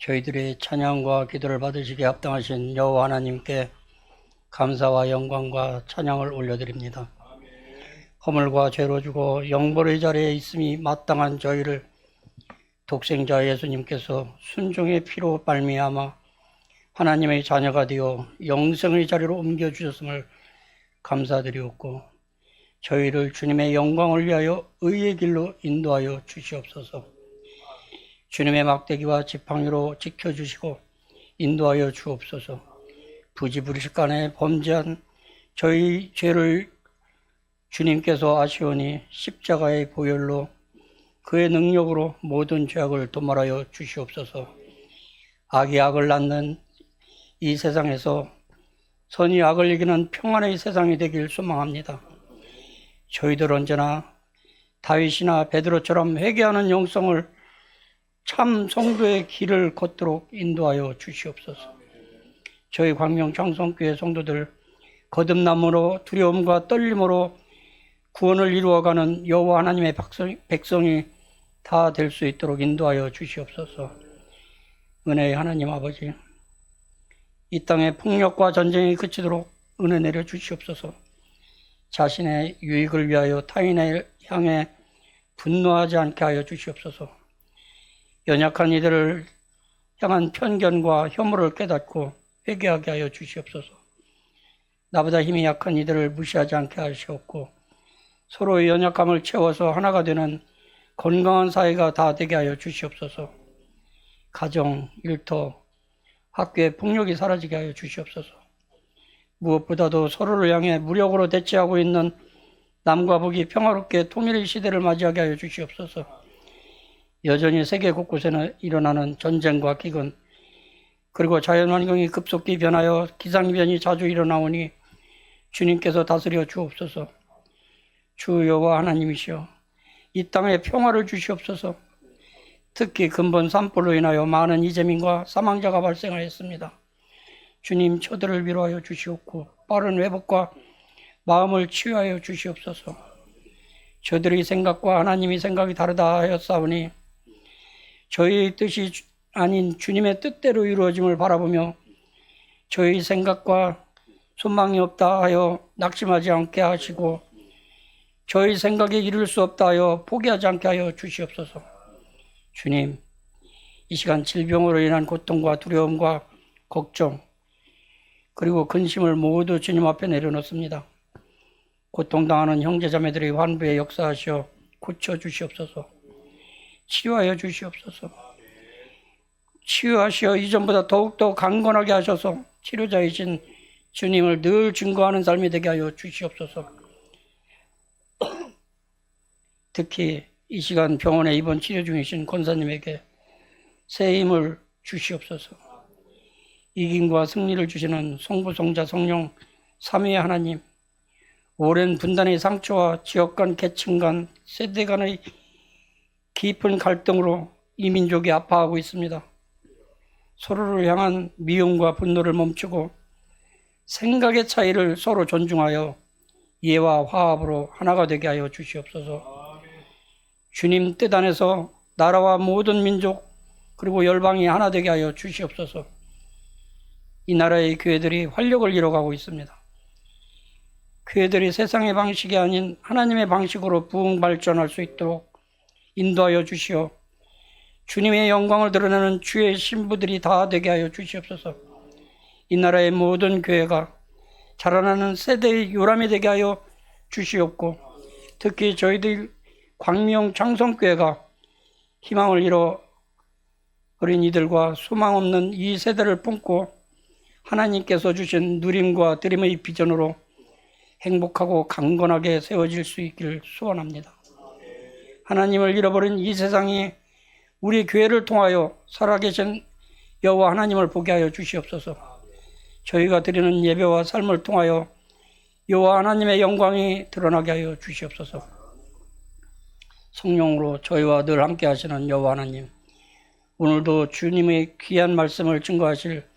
저희들의 찬양과 기도를 받으시기에 합당하신 여호와 하나님께 감사와 영광과 찬양을 올려드립니다. 허물과 죄로 죽어 영벌의 자리에 있음이 마땅한 저희를 독생자 예수님께서 순종의 피로 말미암아 하나님의 자녀가 되어 영생의 자리로 옮겨주셨음을 감사드리옵고, 저희를 주님의 영광을 위하여 의의 길로 인도하여 주시옵소서. 주님의 막대기와 지팡이로 지켜주시고 인도하여 주옵소서. 부지불식간에 범죄한 저희 죄를 주님께서 아시오니 십자가의 보혈로 그의 능력으로 모든 죄악을 도말하여 주시옵소서. 악이 악을 낳는 이 세상에서 선이 악을 이기는 평안의 세상이 되길 소망합니다. 저희들 언제나 다윗이나 베드로처럼 회개하는 영성을 참 성도의 길을 걷도록 인도하여 주시옵소서. 저희 광명 장성교회 성도들 거듭남으로 두려움과 떨림으로 구원을 이루어가는 여호와 하나님의 백성이 다 될 수 있도록 인도하여 주시옵소서. 은혜의 하나님 아버지, 이 땅의 폭력과 전쟁이 그치도록 은혜 내려 주시옵소서. 자신의 유익을 위하여 타인을 향해 분노하지 않게 하여 주시옵소서. 연약한 이들을 향한 편견과 혐오를 깨닫고 회개하게 하여 주시옵소서. 나보다 힘이 약한 이들을 무시하지 않게 하시옵고, 서로의 연약함을 채워서 하나가 되는 건강한 사회가 다 되게 하여 주시옵소서. 가정, 일터, 학교의 폭력이 사라지게 하여 주시옵소서. 무엇보다도 서로를 향해 무력으로 대치하고 있는 남과 북이 평화롭게 통일의 시대를 맞이하게 하여 주시옵소서. 여전히 세계 곳곳에는 일어나는 전쟁과 기근, 그리고 자연환경이 급속히 변하여 기상이변이 자주 일어나오니 주님께서 다스려 주옵소서. 주 여호와 하나님이시여, 이 땅에 평화를 주시옵소서. 특히 근본 산불로 인하여 많은 이재민과 사망자가 발생하였습니다. 주님, 저들을 위로하여 주시옵고 빠른 회복과 마음을 치유하여 주시옵소서. 저들의 생각과 하나님의 생각이 다르다 하였사오니 저희의 뜻이 아닌 주님의 뜻대로 이루어짐을 바라보며 저희 생각과 소망이 없다 하여 낙심하지 않게 하시고, 저희 생각에 이룰 수 없다 하여 포기하지 않게 하여 주시옵소서. 주님, 이 시간 질병으로 인한 고통과 두려움과 걱정, 그리고 근심을 모두 주님 앞에 내려놓습니다. 고통당하는 형제자매들의 환부에 역사하시어 고쳐주시옵소서. 치유하여 주시옵소서. 치유하시어 이전보다 더욱더 강건하게 하셔서 치료자이신 주님을 늘 증거하는 삶이 되게 하여 주시옵소서. 특히 이 시간 병원에 입원 치료 중이신 권사님에게 새 힘을 주시옵소서. 이김과 승리를 주시는 성부, 성자, 성령 삼위의 하나님, 오랜 분단의 상처와 지역 간, 계층 간, 세대 간의 깊은 갈등으로 이 민족이 아파하고 있습니다. 서로를 향한 미움과 분노를 멈추고 생각의 차이를 서로 존중하여 이해와 화합으로 하나가 되게 하여 주시옵소서. 주님 뜻 안에서 나라와 모든 민족 그리고 열방이 하나 되게 하여 주시옵소서. 이 나라의 교회들이 활력을 잃어가고 있습니다. 교회들이 세상의 방식이 아닌 하나님의 방식으로 부흥 발전할 수 있도록 인도하여 주시어 주님의 영광을 드러내는 주의 신부들이 다 되게 하여 주시옵소서. 이 나라의 모든 교회가 자라나는 세대의 요람이 되게 하여 주시옵고, 특히 저희들 광명 장성교회가 희망을 잃어 어린이들과 소망 없는 이 세대를 품고 하나님께서 주신 누림과 드림의 비전으로 행복하고 강건하게 세워질 수 있기를 소원합니다. 하나님을 잃어버린 이 세상이 우리 교회를 통하여 살아계신 여호와 하나님을 보게 하여 주시옵소서. 저희가 드리는 예배와 삶을 통하여 여호와 하나님의 영광이 드러나게 하여 주시옵소서. 성령으로 저희와 늘 함께 하시는 여호와 하나님, 오늘도 주님의 귀한 말씀을 증거하실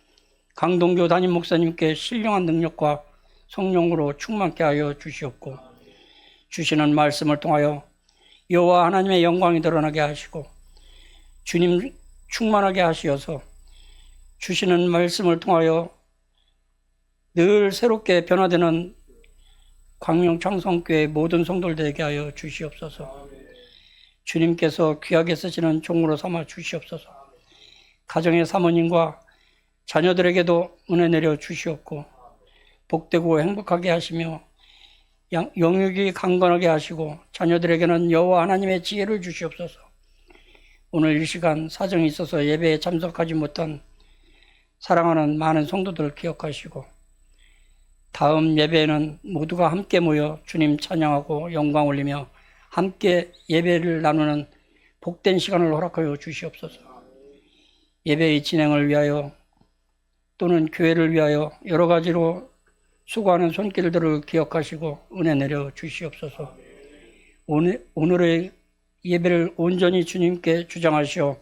강동교 담임 목사님께 신령한 능력과 성령으로 충만케 하여 주시옵고, 주시는 말씀을 통하여 여호와 하나님의 영광이 드러나게 하시고 주님 충만하게 하시어서 주시는 말씀을 통하여 늘 새롭게 변화되는 광명창성교회 모든 성도들 되게 하여 주시옵소서. 주님께서 귀하게 쓰시는 종으로 삼아 주시옵소서. 가정의 사모님과 자녀들에게도 은혜 내려 주시옵고 복되고 행복하게 하시며 영육이 강건하게 하시고 자녀들에게는 여호와 하나님의 지혜를 주시옵소서. 오늘 이 시간 사정이 있어서 예배에 참석하지 못한 사랑하는 많은 성도들 기억하시고 다음 예배에는 모두가 함께 모여 주님 찬양하고 영광 올리며 함께 예배를 나누는 복된 시간을 허락하여 주시옵소서. 예배의 진행을 위하여 또는 교회를 위하여 여러 가지로 수고하는 손길들을 기억하시고 은혜 내려 주시옵소서. 오늘의 예배를 온전히 주님께 주장하시어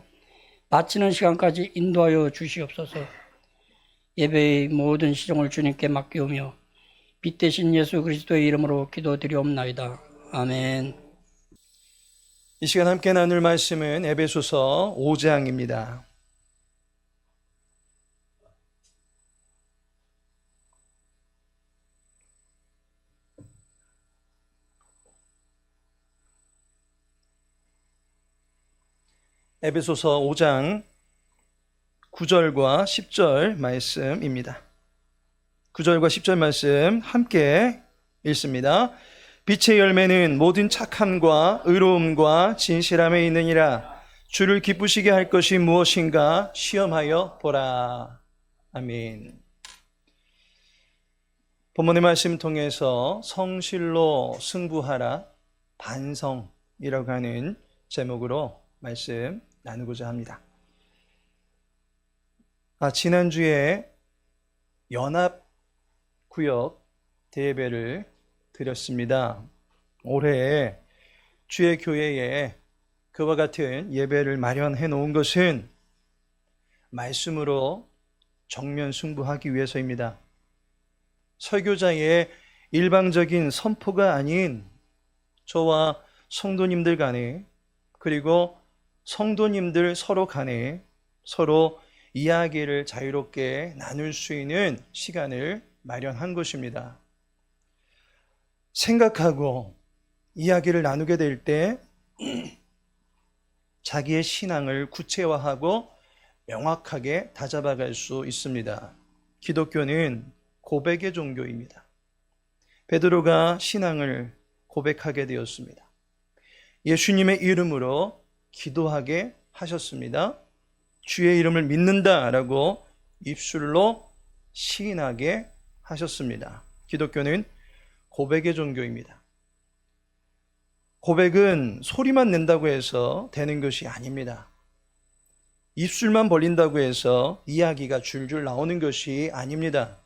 마치는 시간까지 인도하여 주시옵소서. 예배의 모든 시종을 주님께 맡기오며 빛 대신 예수 그리스도의 이름으로 기도드리옵나이다. 아멘. 이 시간 함께 나눌 말씀은 에베소서 5장입니다. 에베소서 5장 9절과 10절 말씀입니다. 9절과 10절 말씀 함께 읽습니다. 빛의 열매는 모든 착함과 의로움과 진실함에 있느니라. 주를 기쁘시게 할 것이 무엇인가 시험하여 보라. 아멘. 본문의 말씀 통해서 성실로 승부하라 반성이라고 하는 제목으로 말씀 나누고자 합니다. 지난주에 연합구역 대예배를 드렸습니다. 올해 주의 교회에 그와 같은 예배를 마련해 놓은 것은 말씀으로 정면 승부하기 위해서입니다. 설교자의 일방적인 선포가 아닌 저와 성도님들 간에 그리고 성도님들 서로 간에 서로 이야기를 자유롭게 나눌 수 있는 시간을 마련한 것입니다. 생각하고 이야기를 나누게 될 때 자기의 신앙을 구체화하고 명확하게 다잡아갈 수 있습니다. 기독교는 고백의 종교입니다. 베드로가 신앙을 고백하게 되었습니다. 예수님의 이름으로 기도하게 하셨습니다. 주의 이름을 믿는다라고 입술로 시인하게 하셨습니다. 기독교는 고백의 종교입니다. 고백은 소리만 낸다고 해서 되는 것이 아닙니다. 입술만 벌린다고 해서 이야기가 줄줄 나오는 것이 아닙니다.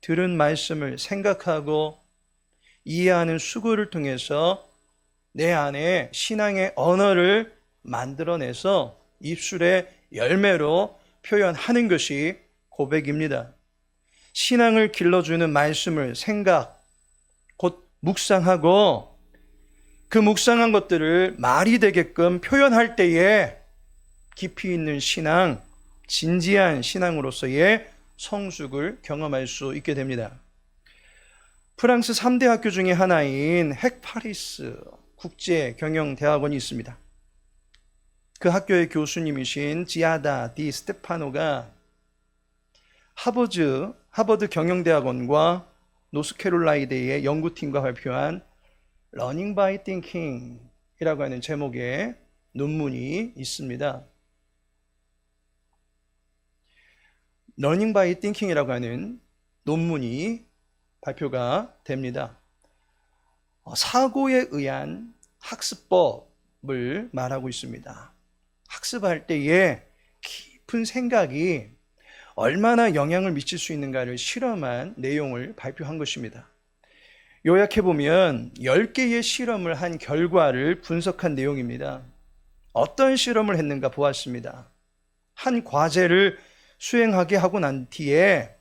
들은 말씀을 생각하고 이해하는 수고를 통해서 내 안에 신앙의 언어를 만들어내서 입술의 열매로 표현하는 것이 고백입니다. 신앙을 길러주는 말씀을 생각, 곧 묵상하고 그 묵상한 것들을 말이 되게끔 표현할 때에 깊이 있는 신앙, 진지한 신앙으로서의 성숙을 경험할 수 있게 됩니다. 프랑스 3대 학교 중에 하나인 핵파리스 국제경영대학원이 있습니다. 그 학교의 교수님이신 지아다 디 스테파노가 하버드 경영대학원과 노스캐롤라이나의 연구팀과 발표한 Learning by Thinking 이라고 하는 제목의 논문이 있습니다. Learning by Thinking 이라고 하는 논문이 발표가 됩니다. 사고에 의한 학습법을 말하고 있습니다. 학습할 때에 깊은 생각이 얼마나 영향을 미칠 수 있는가를 실험한 내용을 발표한 것입니다. 요약해보면 10개의 실험을 한 결과를 분석한 내용입니다. 어떤 실험을 했는가 보았습니다. 한 과제를 수행하게 하고 난 뒤에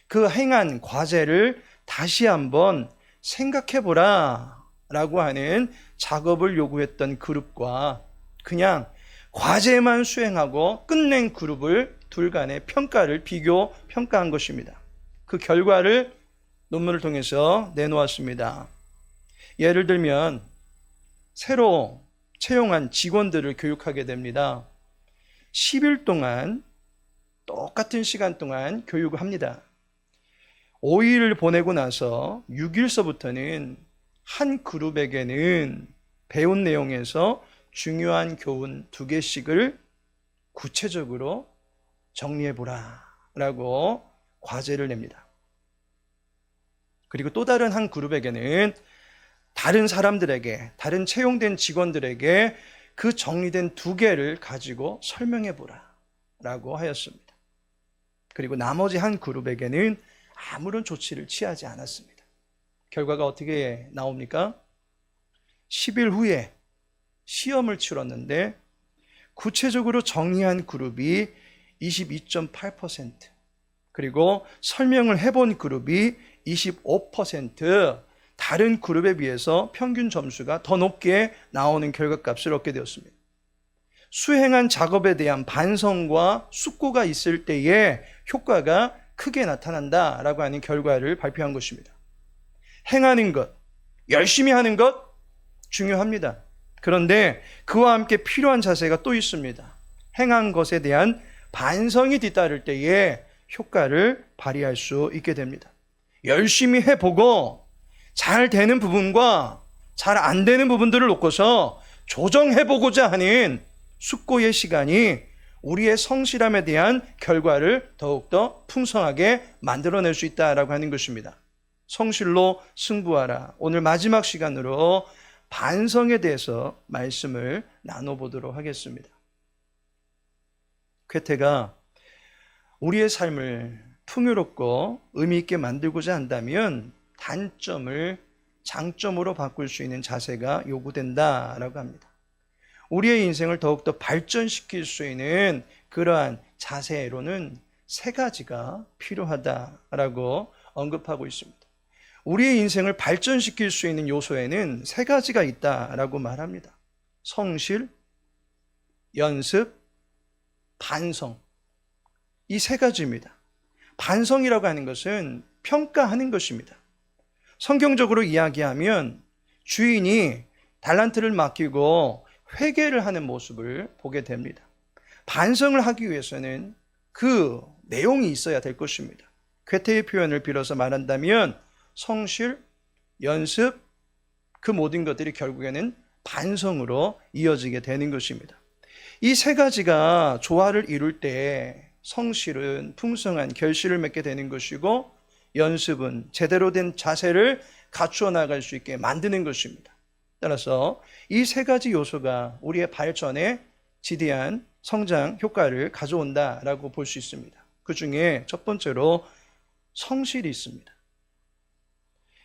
그 행한 과제를 다시 한번 생각해보라 라고 하는 작업을 요구했던 그룹과 그냥 과제만 수행하고 끝낸 그룹을 둘 간의 평가를 비교 평가한 것입니다. 그 결과를 논문을 통해서 내놓았습니다. 예를 들면 새로 채용한 직원들을 교육하게 됩니다. 10일 동안 똑같은 시간 동안 교육을 합니다. 5일을 보내고 나서 6일서부터는 한 그룹에게는 배운 내용에서 중요한 교훈 2개씩을 구체적으로 정리해보라 라고 과제를 냅니다. 그리고 또 다른 한 그룹에게는 다른 사람들에게, 다른 채용된 직원들에게 그 정리된 2개를 가지고 설명해보라 라고 하였습니다. 그리고 나머지 한 그룹에게는 아무런 조치를 취하지 않았습니다. 결과가 어떻게 나옵니까? 10일 후에 시험을 치렀는데 구체적으로 정리한 그룹이 22.8%, 그리고 설명을 해본 그룹이 25% 다른 그룹에 비해서 평균 점수가 더 높게 나오는 결과값을 얻게 되었습니다. 수행한 작업에 대한 반성과 숙고가 있을 때에 효과가 크게 나타난다라고 하는 결과를 발표한 것입니다. 행하는 것, 열심히 하는 것 중요합니다. 그런데 그와 함께 필요한 자세가 또 있습니다. 행한 것에 대한 반성이 뒤따를 때에 효과를 발휘할 수 있게 됩니다. 열심히 해보고 잘 되는 부분과 잘 안 되는 부분들을 놓고서 조정해보고자 하는 숙고의 시간이 우리의 성실함에 대한 결과를 더욱더 풍성하게 만들어낼 수 있다라고 하는 것입니다. 성실로 승부하라. 오늘 마지막 시간으로 반성에 대해서 말씀을 나눠보도록 하겠습니다. 괴테가 우리의 삶을 풍요롭고 의미 있게 만들고자 한다면 단점을 장점으로 바꿀 수 있는 자세가 요구된다라고 합니다. 우리의 인생을 더욱더 발전시킬 수 있는 그러한 자세로는 3가지가 필요하다라고 언급하고 있습니다. 우리의 인생을 발전시킬 수 있는 요소에는 3가지가 있다라고 말합니다. 성실, 연습, 반성. 이 3가지입니다. 반성이라고 하는 것은 평가하는 것입니다. 성경적으로 이야기하면 주인이 달란트를 맡기고 회개를 하는 모습을 보게 됩니다. 반성을 하기 위해서는 그 내용이 있어야 될 것입니다. 괴테의 표현을 빌어서 말한다면 성실, 연습, 그 모든 것들이 결국에는 반성으로 이어지게 되는 것입니다. 이 3가지가 조화를 이룰 때 성실은 풍성한 결실을 맺게 되는 것이고, 연습은 제대로 된 자세를 갖추어 나갈 수 있게 만드는 것입니다. 따라서 이 3가지 요소가 우리의 발전에 지대한 성장 효과를 가져온다라고 볼 수 있습니다. 그 중에 첫 번째로 성실이 있습니다.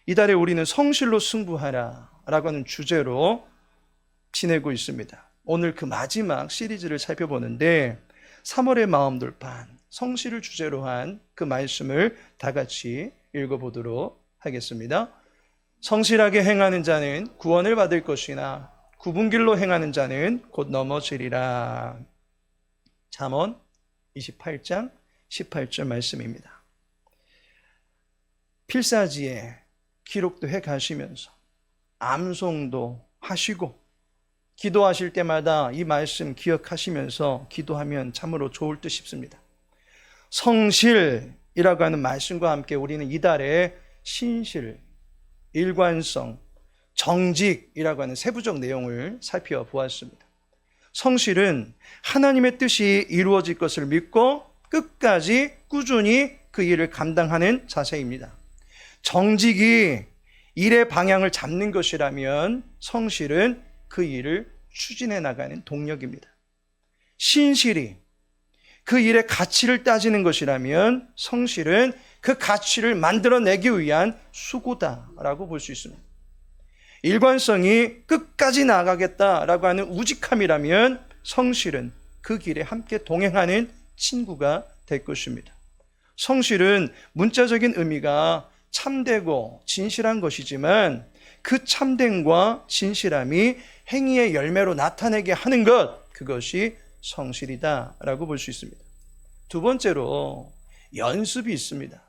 이달에 우리는 성실로 승부하라 라고 하는 주제로 지내고 있습니다. 오늘 그 마지막 시리즈를 살펴보는데 3월의 마음 돌판, 성실을 주제로 한 그 말씀을 다 같이 읽어보도록 하겠습니다. 성실하게 행하는 자는 구원을 받을 것이나 굽은 길로 행하는 자는 곧 넘어지리라. 잠언 28장 18절 말씀입니다. 필사지에 기록도 해 가시면서 암송도 하시고 기도하실 때마다 이 말씀 기억하시면서 기도하면 참으로 좋을 듯 싶습니다. 성실이라고 하는 말씀과 함께 우리는 이달에 신실, 일관성, 정직이라고 하는 세부적 내용을 살펴보았습니다. 성실은 하나님의 뜻이 이루어질 것을 믿고 끝까지 꾸준히 그 일을 감당하는 자세입니다. 정직이 일의 방향을 잡는 것이라면 성실은 그 일을 추진해 나가는 동력입니다. 신실이 그 일의 가치를 따지는 것이라면 성실은 그 가치를 만들어내기 위한 수고다라고 볼 수 있습니다. 일관성이 끝까지 나아가겠다라고 하는 우직함이라면 성실은 그 길에 함께 동행하는 친구가 될 것입니다. 성실은 문자적인 의미가 참되고 진실한 것이지만 그 참됨과 진실함이 행위의 열매로 나타내게 하는 것, 그것이 성실이다라고 볼 수 있습니다. 두 번째로 연습이 있습니다.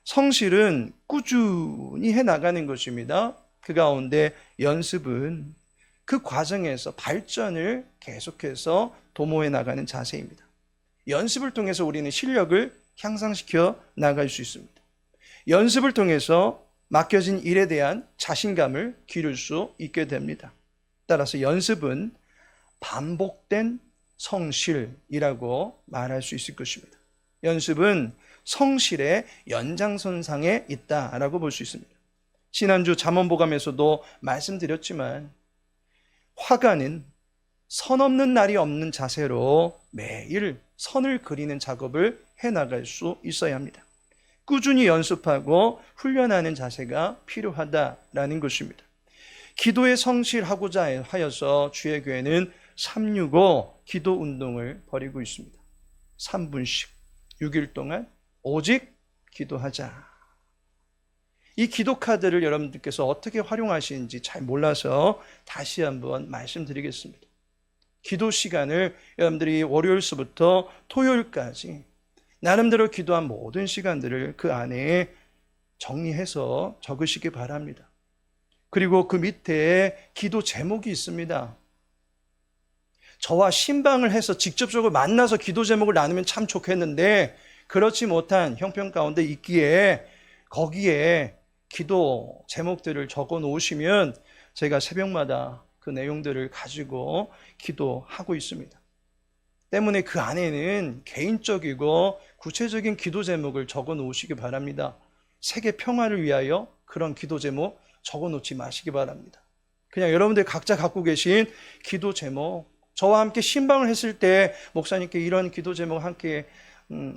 성실은 꾸준히 해나가는 것입니다. 그 가운데 연습은 그 과정에서 발전을 계속해서 도모해 나가는 자세입니다. 연습을 통해서 우리는 실력을 향상시켜 나갈 수 있습니다. 연습을 통해서 맡겨진 일에 대한 자신감을 기를 수 있게 됩니다. 따라서 연습은 반복된 성실이라고 말할 수 있을 것입니다. 연습은 성실의 연장선상에 있다라고 볼 수 있습니다. 지난주 잠언보감에서도 말씀드렸지만 화가는 선 없는 날이 없는 자세로 매일 선을 그리는 작업을 해나갈 수 있어야 합니다. 꾸준히 연습하고 훈련하는 자세가 필요하다라는 것입니다. 기도에 성실하고자 하여서 주의 교회는 365 기도 운동을 벌이고 있습니다. 3분씩 6일 동안 오직 기도하자. 이 기도 카드를 여러분들께서 어떻게 활용하시는지 잘 몰라서 다시 한번 말씀드리겠습니다. 기도 시간을 여러분들이 월요일서부터 토요일까지 나름대로 기도한 모든 시간들을 그 안에 정리해서 적으시기 바랍니다. 그리고 그 밑에 기도 제목이 있습니다. 저와 신방을 해서 직접적으로 만나서 기도 제목을 나누면 참 좋겠는데 그렇지 못한 형편 가운데 있기에 거기에 기도 제목들을 적어 놓으시면 제가 새벽마다 그 내용들을 가지고 기도하고 있습니다. 때문에 그 안에는 개인적이고 구체적인 기도 제목을 적어 놓으시기 바랍니다. 세계 평화를 위하여 그런 기도 제목 적어 놓지 마시기 바랍니다. 그냥 여러분들 각자 갖고 계신 기도 제목, 저와 함께 신방을 했을 때 목사님께 이런 기도 제목 함께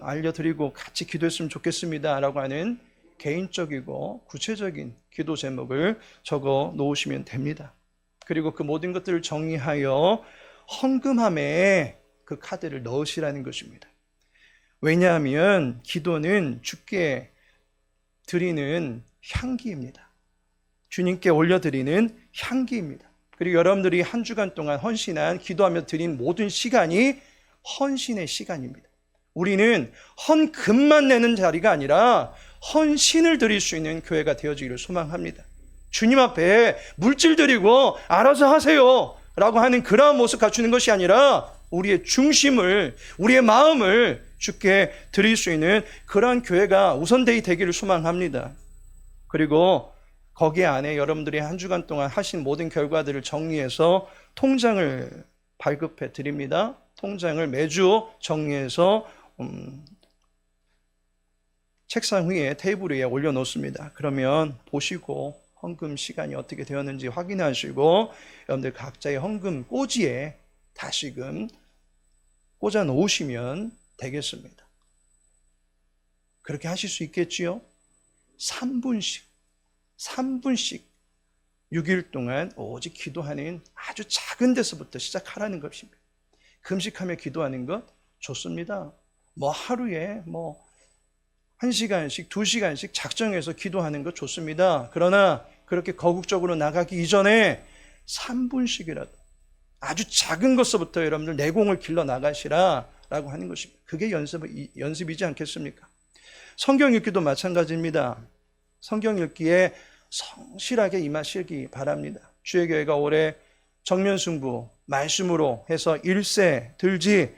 알려드리고 같이 기도했으면 좋겠습니다 라고 하는 개인적이고 구체적인 기도 제목을 적어 놓으시면 됩니다. 그리고 그 모든 것들을 정리하여 헌금함에 그 카드를 넣으시라는 것입니다. 왜냐하면 기도는 주께 드리는 향기입니다. 주님께 올려드리는 향기입니다. 그리고 여러분들이 한 주간 동안 헌신한 기도하며 드린 모든 시간이 헌신의 시간입니다. 우리는 헌금만 내는 자리가 아니라 헌신을 드릴 수 있는 교회가 되어지기를 소망합니다. 주님 앞에 물질 드리고 알아서 하세요 라고 하는 그러한 모습 갖추는 것이 아니라 우리의 중심을, 우리의 마음을 주께 드릴 수 있는 그러한 교회가 우선되이 되기를 소망합니다. 그리고 거기 안에 여러분들이 한 주간 동안 하신 모든 결과들을 정리해서 통장을 발급해 드립니다. 통장을 매주 정리해서 책상 위에 테이블 위에 올려놓습니다. 그러면 보시고 헌금 시간이 어떻게 되었는지 확인하시고 여러분들 각자의 헌금 꽂이에 다시금 꽂아 놓으시면 되겠습니다. 그렇게 하실 수 있겠지요? 3분씩 6일 동안 오직 기도하는 아주 작은 데서부터 시작하라는 것입니다. 금식하며 기도하는 것 좋습니다. 하루에 1시간씩 2시간씩 작정해서 기도하는 것 좋습니다. 그러나 그렇게 거국적으로 나가기 이전에 3분씩이라도 아주 작은 것서부터 여러분들 내공을 길러 나가시라라고 하는 것입니다. 그게 연습이지 않겠습니까? 성경 읽기도 마찬가지입니다. 성경 읽기에 성실하게 임하시기 바랍니다. 주의 교회가 올해 정면승부 말씀으로 해서 일세 들지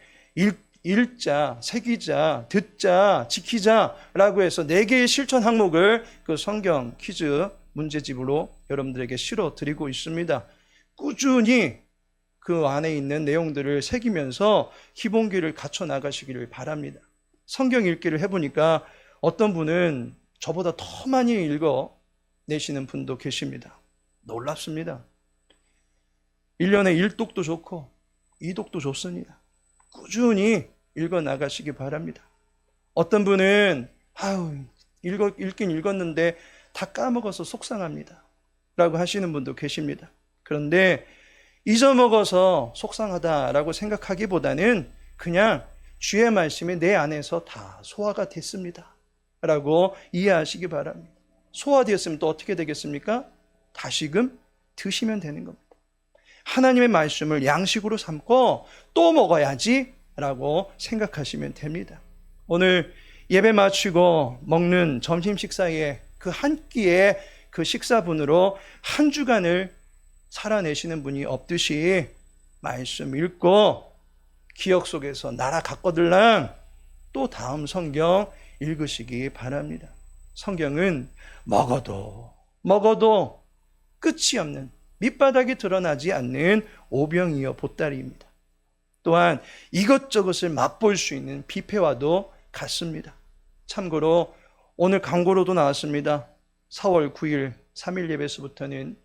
읽자, 새기자, 듣자, 지키자라고 해서 4개의 실천 항목을 그 성경 퀴즈 문제집으로 여러분들에게 실어 드리고 있습니다. 꾸준히 그 안에 있는 내용들을 새기면서 기본기를 갖춰 나가시기를 바랍니다. 성경 읽기를 해보니까 어떤 분은 저보다 더 많이 읽어 내시는 분도 계십니다. 놀랍습니다. 1년에 1독도 좋고 2독도 좋습니다. 꾸준히 읽어 나가시기 바랍니다. 어떤 분은 읽긴 읽었는데 다 까먹어서 속상합니다 라고 하시는 분도 계십니다. 그런데 잊어먹어서 속상하다라고 생각하기보다는 그냥 주의 말씀이 내 안에서 다 소화가 됐습니다 라고 이해하시기 바랍니다. 소화되었으면 또 어떻게 되겠습니까? 다시금 드시면 되는 겁니다. 하나님의 말씀을 양식으로 삼고 또 먹어야지 라고 생각하시면 됩니다. 오늘 예배 마치고 먹는 점심 식사에 그 한 끼의 그 식사분으로 한 주간을 살아내시는 분이 없듯이 말씀 읽고 기억 속에서 날아갔거들랑 또 다음 성경 읽으시기 바랍니다. 성경은 먹어도 끝이 없는 밑바닥이 드러나지 않는 오병이어 보따리입니다. 또한 이것저것을 맛볼 수 있는 뷔페와도 같습니다. 참고로 오늘 광고로도 나왔습니다. 4월 9일 3일 예배서부터는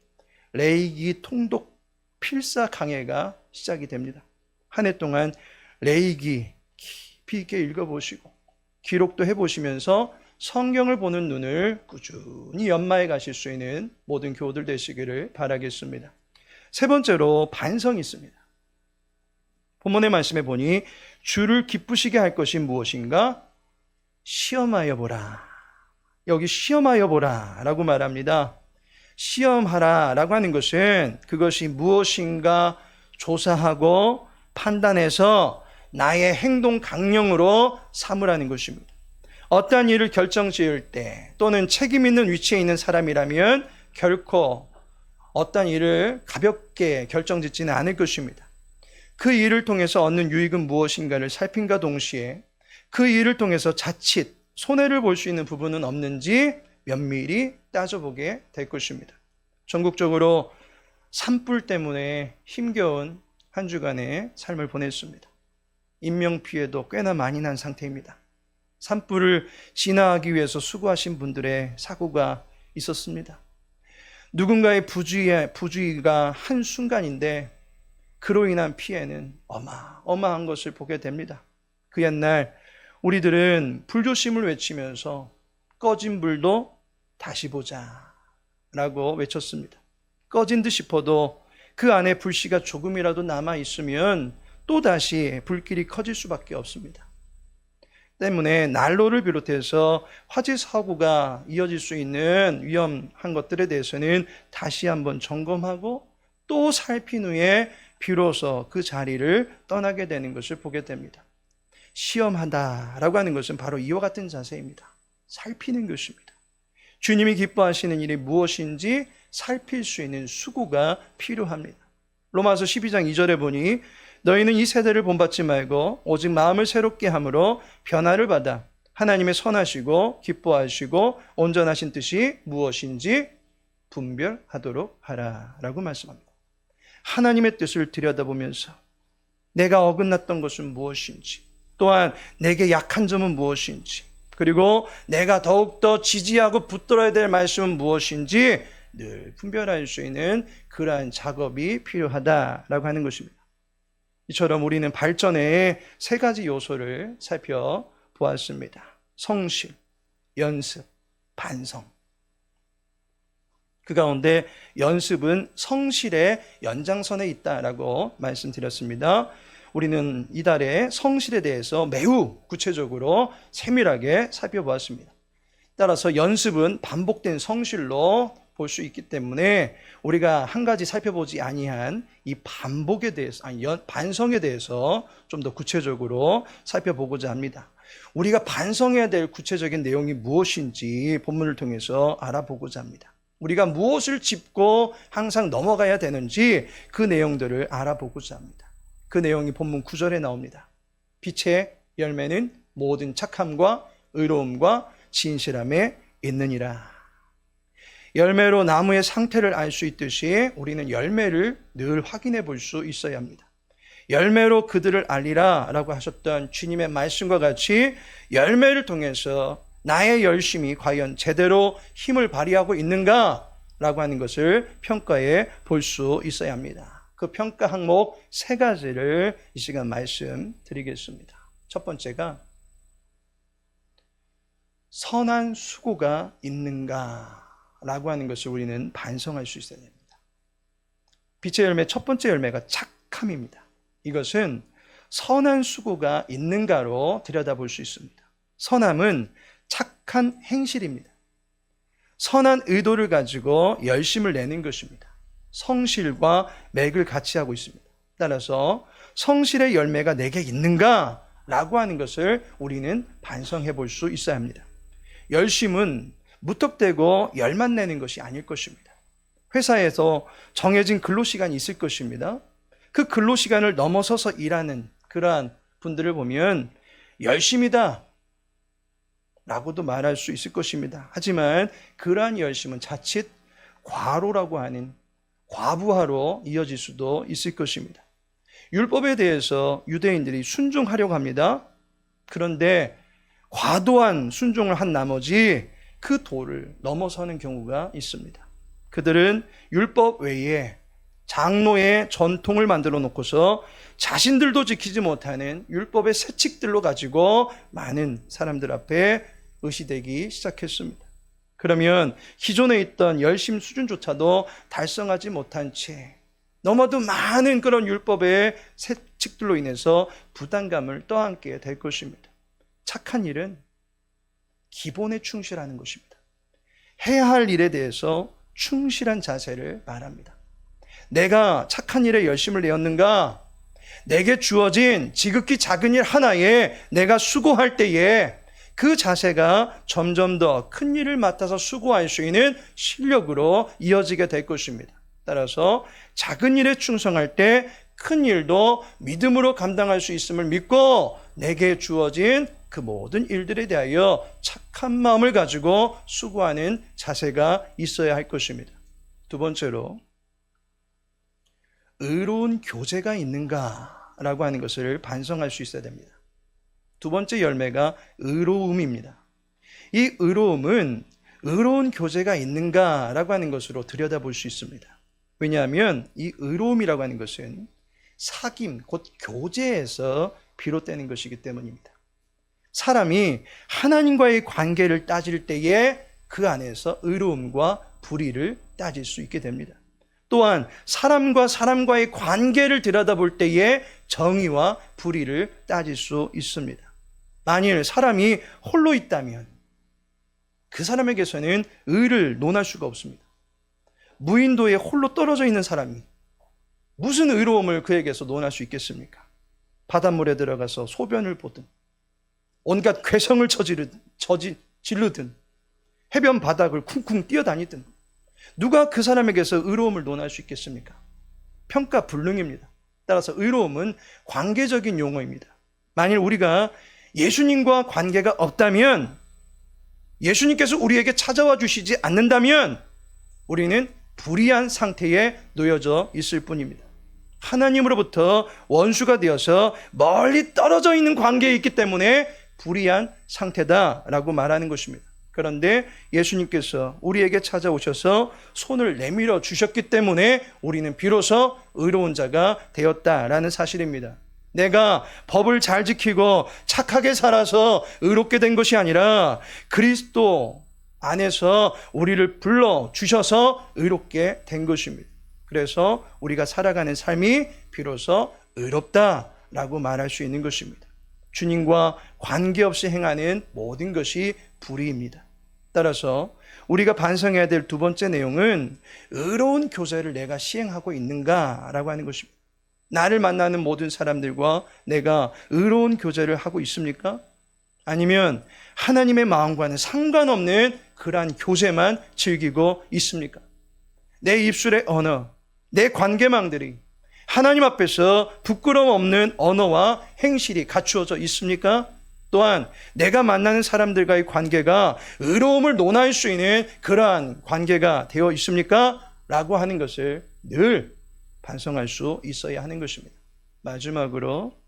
레이기 통독 필사 강해가 시작이 됩니다. 한 해 동안 레이기 깊이 있게 읽어보시고 기록도 해보시면서 성경을 보는 눈을 꾸준히 연마해 가실 수 있는 모든 교우들 되시기를 바라겠습니다. 세 번째로 반성이 있습니다. 본문의 말씀에 보니 주를 기쁘시게 할 것이 무엇인가? 시험하여 보라. 여기 시험하여 보라 라고 말합니다. 시험하라 라고 하는 것은 그것이 무엇인가 조사하고 판단해서 나의 행동 강령으로 삼으라는 것입니다. 어떠한 일을 결정지을 때 또는 책임 있는 위치에 있는 사람이라면 결코 어떠한 일을 가볍게 결정짓지는 않을 것입니다. 그 일을 통해서 얻는 유익은 무엇인가를 살핀과 동시에 그 일을 통해서 자칫 손해를 볼 수 있는 부분은 없는지 면밀히 따져보게 될 것입니다. 전국적으로 산불 때문에 힘겨운 한 주간의 삶을 보냈습니다. 인명피해도 꽤나 많이 난 상태입니다. 산불을 진화하기 위해서 수고하신 분들의 사고가 있었습니다. 누군가의 부주의가 한순간인데 그로 인한 피해는 어마어마한 것을 보게 됩니다. 그 옛날 우리들은 불조심을 외치면서 꺼진 불도 다시 보자 라고 외쳤습니다. 꺼진 듯 싶어도 그 안에 불씨가 조금이라도 남아있으면 또다시 불길이 커질 수밖에 없습니다. 때문에 난로를 비롯해서 화재 사고가 이어질 수 있는 위험한 것들에 대해서는 다시 한번 점검하고 또 살핀 후에 비로소 그 자리를 떠나게 되는 것을 보게 됩니다. 시험하다라고 하는 것은 바로 이와 같은 자세입니다. 살피는 것입니다. 주님이 기뻐하시는 일이 무엇인지 살필 수 있는 수고가 필요합니다. 로마서 12장 2절에 보니 너희는 이 세대를 본받지 말고 오직 마음을 새롭게 함으로 변화를 받아 하나님의 선하시고 기뻐하시고 온전하신 뜻이 무엇인지 분별하도록 하라 라고 말씀합니다. 하나님의 뜻을 들여다보면서 내가 어긋났던 것은 무엇인지, 또한 내게 약한 점은 무엇인지, 그리고 내가 더욱더 지지하고 붙들어야 될 말씀은 무엇인지 늘 분별할 수 있는 그러한 작업이 필요하다라고 하는 것입니다. 이처럼 우리는 발전의 세 가지 요소를 살펴보았습니다. 성실, 연습, 반성. 그 가운데 연습은 성실의 연장선에 있다라고 말씀드렸습니다. 우리는 이달에 성실에 대해서 매우 구체적으로 세밀하게 살펴보았습니다. 따라서 연습은 반복된 성실로 볼 수 있기 때문에 우리가 한 가지 살펴보지 아니한 이 반복에 대해서, 반성에 대해서 좀 더 구체적으로 살펴보고자 합니다. 우리가 반성해야 될 구체적인 내용이 무엇인지 본문을 통해서 알아보고자 합니다. 우리가 무엇을 짚고 항상 넘어가야 되는지 그 내용들을 알아보고자 합니다. 그 내용이 본문 9절에 나옵니다. 빛의 열매는 모든 착함과 의로움과 진실함에 있느니라. 열매로 나무의 상태를 알 수 있듯이 우리는 열매를 늘 확인해 볼 수 있어야 합니다. 열매로 그들을 알리라 라고 하셨던 주님의 말씀과 같이 열매를 통해서 나의 열심이 과연 제대로 힘을 발휘하고 있는가 라고 하는 것을 평가해 볼 수 있어야 합니다. 그 평가 항목 세 가지를 이 시간 말씀드리겠습니다. 첫 번째가 선한 수고가 있는가 라고 하는 것을 우리는 반성할 수 있어야 됩니다. 빛의 열매 첫 번째 열매가 착함입니다. 이것은 선한 수고가 있는가로 들여다볼 수 있습니다. 선함은 착한 행실입니다. 선한 의도를 가지고 열심을 내는 것입니다. 성실과 맥을 같이 하고 있습니다. 따라서 성실의 열매가 내게 있는가? 라고 하는 것을 우리는 반성해 볼 수 있어야 합니다. 열심은 무턱대고 열만 내는 것이 아닐 것입니다. 회사에서 정해진 근로시간이 있을 것입니다. 그 근로시간을 넘어서서 일하는 그러한 분들을 보면 열심이다 라고도 말할 수 있을 것입니다. 하지만 그러한 열심은 자칫 과로라고 하는 과부하로 이어질 수도 있을 것입니다. 율법에 대해서 유대인들이 순종하려고 합니다. 그런데 과도한 순종을 한 나머지 그 도를 넘어서는 경우가 있습니다. 그들은 율법 외에 장로의 전통을 만들어 놓고서 자신들도 지키지 못하는 율법의 세칙들로 가지고 많은 사람들 앞에 의시되기 시작했습니다. 그러면 기존에 있던 열심 수준조차도 달성하지 못한 채 너무도 많은 그런 율법의 세칙들로 인해서 부담감을 떠안게 될 것입니다. 착한 일은 기본에 충실하는 것입니다. 해야 할 일에 대해서 충실한 자세를 말합니다. 내가 착한 일에 열심을 내었는가? 내게 주어진 지극히 작은 일 하나에 내가 수고할 때에 그 자세가 점점 더 큰 일을 맡아서 수고할 수 있는 실력으로 이어지게 될 것입니다. 따라서 작은 일에 충성할 때 큰 일도 믿음으로 감당할 수 있음을 믿고 내게 주어진 그 모든 일들에 대하여 착한 마음을 가지고 수고하는 자세가 있어야 할 것입니다. 두 번째로 의로운 교제가 있는가라고 하는 것을 반성할 수 있어야 됩니다. 두 번째 열매가 의로움입니다. 이 의로움은 의로운 교제가 있는가라고 하는 것으로 들여다볼 수 있습니다. 왜냐하면 이 의로움이라고 하는 것은 사귐, 곧 교제에서 비롯되는 것이기 때문입니다. 사람이 하나님과의 관계를 따질 때에 그 안에서 의로움과 불의를 따질 수 있게 됩니다. 또한 사람과 사람과의 관계를 들여다볼 때에 정의와 불의를 따질 수 있습니다. 만일 사람이 홀로 있다면 그 사람에게서는 의를 논할 수가 없습니다. 무인도에 홀로 떨어져 있는 사람이 무슨 의로움을 그에게서 논할 수 있겠습니까? 바닷물에 들어가서 소변을 보든 온갖 괴성을 질르든 해변 바닥을 쿵쿵 뛰어다니든 누가 그 사람에게서 의로움을 논할 수 있겠습니까? 평가불능입니다. 따라서 의로움은 관계적인 용어입니다. 만일 우리가 예수님과 관계가 없다면, 예수님께서 우리에게 찾아와 주시지 않는다면 우리는 불의한 상태에 놓여져 있을 뿐입니다. 하나님으로부터 원수가 되어서 멀리 떨어져 있는 관계에 있기 때문에 불의한 상태다라고 말하는 것입니다. 그런데 예수님께서 우리에게 찾아오셔서 손을 내밀어 주셨기 때문에 우리는 비로소 의로운 자가 되었다라는 사실입니다. 내가 법을 잘 지키고 착하게 살아서 의롭게 된 것이 아니라 그리스도 안에서 우리를 불러 주셔서 의롭게 된 것입니다. 그래서 우리가 살아가는 삶이 비로소 의롭다라고 말할 수 있는 것입니다. 주님과 관계없이 행하는 모든 것이 불의입니다. 따라서 우리가 반성해야 될 두 번째 내용은 의로운 교제를 내가 시행하고 있는가라고 하는 것입니다. 나를 만나는 모든 사람들과 내가 의로운 교제를 하고 있습니까? 아니면 하나님의 마음과는 상관없는 그러한 교제만 즐기고 있습니까? 내 입술의 언어, 내 관계망들이 하나님 앞에서 부끄러움 없는 언어와 행실이 갖추어져 있습니까? 또한 내가 만나는 사람들과의 관계가 의로움을 논할 수 있는 그러한 관계가 되어 있습니까? 라고 하는 것을 늘 반성할 수 있어야 하는 것입니다. 마지막으로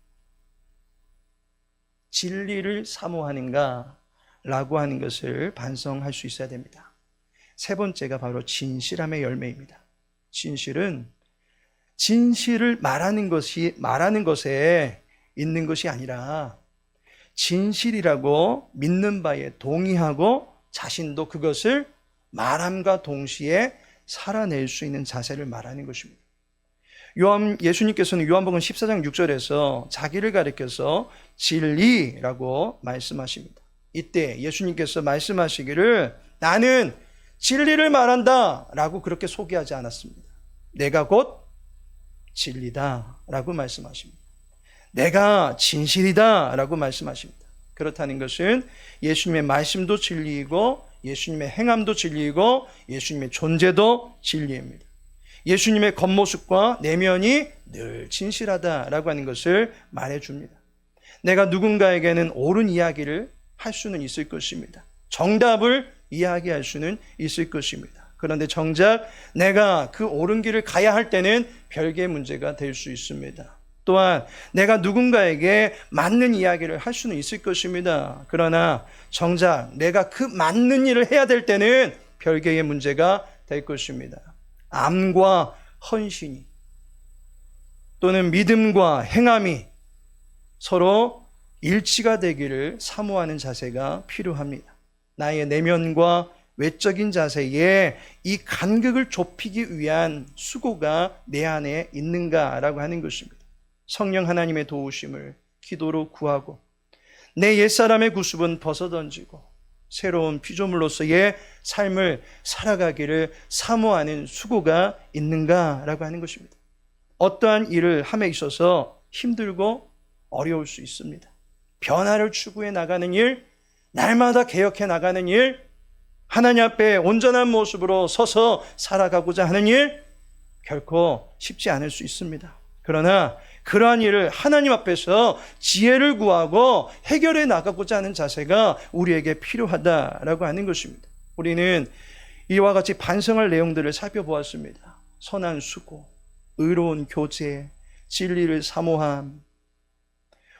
진리를 사모하는가? 라고 하는 것을 반성할 수 있어야 됩니다. 세 번째가 바로 진실함의 열매입니다. 진실을 말하는 것에 있는 것이 아니라 진실이라고 믿는 바에 동의하고 자신도 그것을 말함과 동시에 살아낼 수 있는 자세를 말하는 것입니다. 예수님께서는 요한복음 14장 6절에서 자기를 가리켜서 진리라고 말씀하십니다. 이때 예수님께서 말씀하시기를 나는 진리를 말한다 라고 그렇게 소개하지 않았습니다. 내가 곧 진리다라고 말씀하십니다. 내가 진실이다라고 말씀하십니다. 그렇다는 것은 예수님의 말씀도 진리이고 예수님의 행함도 진리이고 예수님의 존재도 진리입니다. 예수님의 겉모습과 내면이 늘 진실하다라고 하는 것을 말해줍니다. 내가 누군가에게는 옳은 이야기를 할 수는 있을 것입니다. 정답을 이야기할 수는 있을 것입니다. 그런데 정작 내가 그 옳은 길을 가야 할 때는 별개의 문제가 될 수 있습니다. 또한 내가 누군가에게 맞는 이야기를 할 수는 있을 것입니다. 그러나 정작 내가 그 맞는 일을 해야 될 때는 별개의 문제가 될 것입니다. 암과 헌신이 또는 믿음과 행함이 서로 일치가 되기를 사모하는 자세가 필요합니다. 나의 내면과 외적인 자세에 이 간극을 좁히기 위한 수고가 내 안에 있는가라고 하는 것입니다. 성령 하나님의 도우심을 기도로 구하고 내 옛사람의 구습은 벗어던지고 새로운 피조물로서의 삶을 살아가기를 사모하는 수고가 있는가라고 하는 것입니다. 어떠한 일을 함에 있어서 힘들고 어려울 수 있습니다. 변화를 추구해 나가는 일, 날마다 개혁해 나가는 일, 하나님 앞에 온전한 모습으로 서서 살아가고자 하는 일, 결코 쉽지 않을 수 있습니다. 그러나 그러한 일을 하나님 앞에서 지혜를 구하고 해결해 나가고자 하는 자세가 우리에게 필요하다라고 하는 것입니다. 우리는 이와 같이 반성할 내용들을 살펴보았습니다. 선한 수고, 의로운 교제, 진리를 사모함.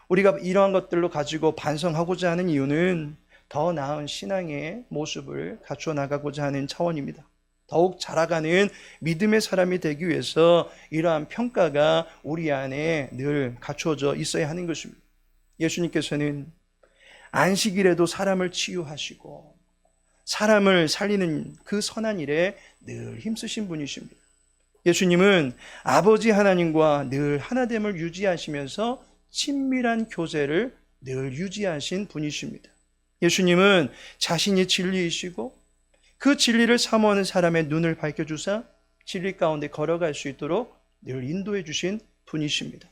우리가 이러한 것들로 가지고 반성하고자 하는 이유는 더 나은 신앙의 모습을 갖춰 나가고자 하는 차원입니다. 더욱 자라가는 믿음의 사람이 되기 위해서 이러한 평가가 우리 안에 늘 갖춰져 있어야 하는 것입니다. 예수님께서는 안식일에도 사람을 치유하시고 사람을 살리는 그 선한 일에 늘 힘쓰신 분이십니다. 예수님은 아버지 하나님과 늘 하나됨을 유지하시면서 친밀한 교제를 늘 유지하신 분이십니다. 예수님은 자신이 진리이시고 그 진리를 사모하는 사람의 눈을 밝혀주사 진리 가운데 걸어갈 수 있도록 늘 인도해 주신 분이십니다.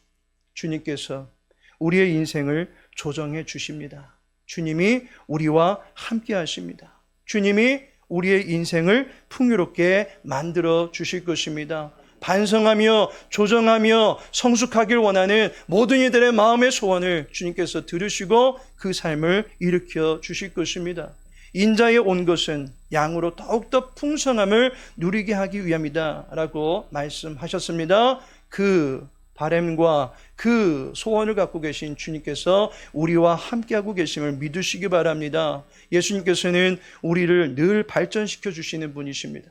주님께서 우리의 인생을 조정해 주십니다. 주님이 우리와 함께 하십니다. 주님이 우리의 인생을 풍요롭게 만들어 주실 것입니다. 반성하며 조정하며 성숙하길 원하는 모든 이들의 마음의 소원을 주님께서 들으시고 그 삶을 일으켜 주실 것입니다. 인자에 온 것은 양으로 더욱더 풍성함을 누리게 하기 위함이다 라고 말씀하셨습니다. 그 바람과 그 소원을 갖고 계신 주님께서 우리와 함께하고 계심을 믿으시기 바랍니다. 예수님께서는 우리를 늘 발전시켜 주시는 분이십니다.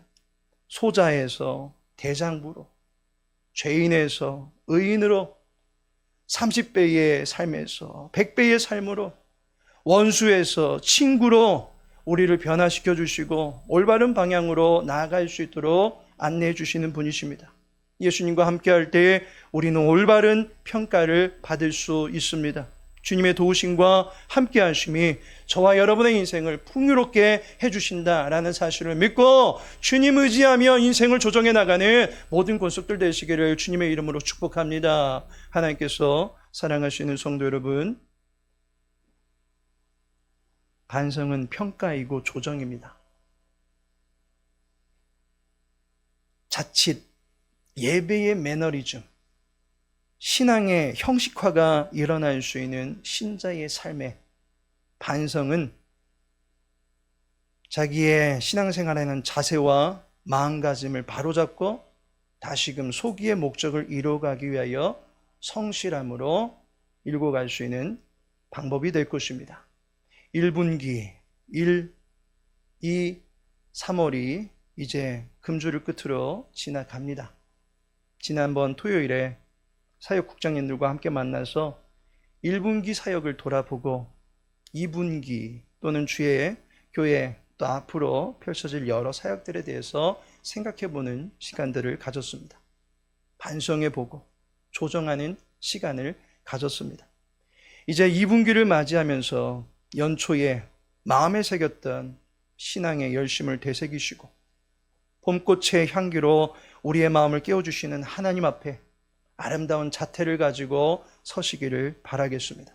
소자에서 대장부로, 죄인에서 의인으로, 30배의 삶에서 100배의 삶으로, 원수에서 친구로 우리를 변화시켜 주시고 올바른 방향으로 나아갈 수 있도록 안내해 주시는 분이십니다. 예수님과 함께할 때에 우리는 올바른 평가를 받을 수 있습니다. 주님의 도우심과 함께하심이 저와 여러분의 인생을 풍요롭게 해주신다라는 사실을 믿고 주님 의지하며 인생을 조정해 나가는 모든 권속들 되시기를 주님의 이름으로 축복합니다. 하나님께서 사랑하시는 성도 여러분, 반성은 평가이고 조정입니다. 자칫 예배의 매너리즘, 신앙의 형식화가 일어날 수 있는 신자의 삶의 반성은 자기의 신앙생활에는 자세와 마음가짐을 바로잡고 다시금 소기의 목적을 이루어가기 위하여 성실함으로 일궈갈 수 있는 방법이 될 것입니다. 1분기, 1, 2, 3월이 이제 금주를 끝으로 지나갑니다. 지난번 토요일에 사역국장님들과 함께 만나서 1분기 사역을 돌아보고 2분기 또는 주의 교회 또 앞으로 펼쳐질 여러 사역들에 대해서 생각해보는 시간들을 가졌습니다. 반성해보고 조정하는 시간을 가졌습니다. 이제 2분기를 맞이하면서 연초에 마음에 새겼던 신앙의 열심을 되새기시고 봄꽃의 향기로 우리의 마음을 깨워주시는 하나님 앞에 아름다운 자태를 가지고 서시기를 바라겠습니다.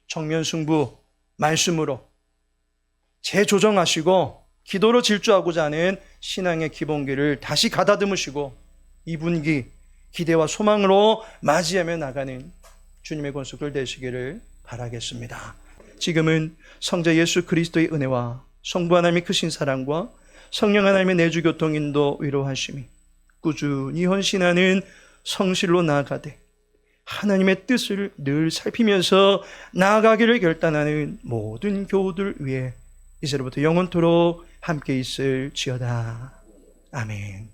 정면 승부, 말씀으로 재조정하시고 기도로 질주하고자 하는 신앙의 기본기를 다시 가다듬으시고 2분기 기대와 소망으로 맞이하며 나가는 주님의 권속들 되시기를 바라겠습니다. 지금은 성자 예수 그리스도의 은혜와 성부 하나님의 크신 사랑과 성령 하나님의 내주교통 인도 위로하심이 꾸준히 헌신하는 성실로 나아가되 하나님의 뜻을 늘 살피면서 나아가기를 결단하는 모든 교우들 위해 이제로부터 영원토록 함께 있을지어다. 아멘.